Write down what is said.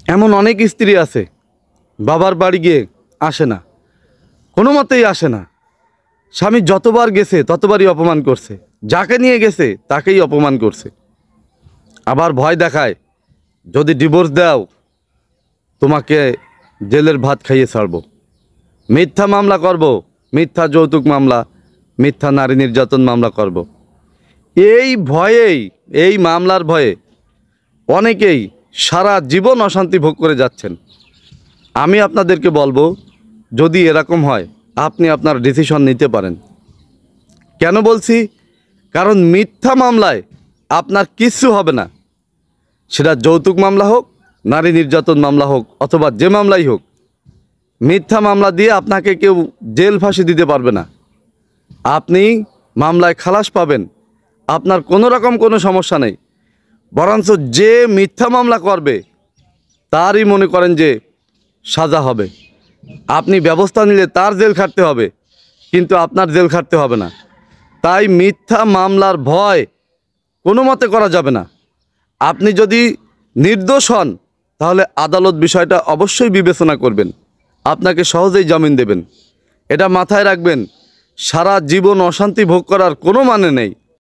এমন অনেক স্ত্রী আছে বাবার বাড়ি গিয়ে আসে না, কোনো মতেই আসে না। স্বামী যতবার গেছে ততবারই অপমান করছে, যাকে নিয়ে গেছে তাকেই অপমান করছে। আবার ভয় দেখায়, যদি ডিভোর্স দাও তোমাকে জেলের ভাত খাইয়ে ছাড়বো, মিথ্যা মামলা করব, মিথ্যা যৌতুক মামলা, মিথ্যা নারী নির্যাতন মামলা করব। এই ভয়েই, এই মামলার ভয়ে অনেকেই সারা জীবন অশান্তি ভোগ করে যাচ্ছেন। আমি আপনাদেরকে বলবো, যদি এরকম হয় আপনি আপনার ডিসিশন নিতে পারেন। কেন বলছি? কারণ মিথ্যা মামলায় আপনার কিচ্ছু হবে না। সেটা যৌতুক মামলা হোক, নারী নির্যাতন মামলা হোক, অথবা যে মামলাই হোক, মিথ্যা মামলা দিয়ে আপনাকে কেউ জেল ফাঁসি দিতে পারবে না। আপনি মামলায় খালাস পাবেন, আপনার কোনো রকম কোনো সমস্যা নেই। বরঞ্চ যে মিথ্যা মামলা করবে তারই মনে করেন যে সাজা হবে। আপনি ব্যবস্থা নিলে তার জেল খাটতে হবে, কিন্তু আপনার জেল খাটতে হবে না। তাই মিথ্যা মামলার ভয় কোনো মতে করা যাবে না। আপনি যদি নির্দোষ হন তাহলে আদালত বিষয়টা অবশ্যই বিবেচনা করবেন, আপনাকে সহজেই জামিন দেবেন। এটা মাথায় রাখবেন। সারা জীবন অশান্তি ভোগ করার কোনো মানে নেই।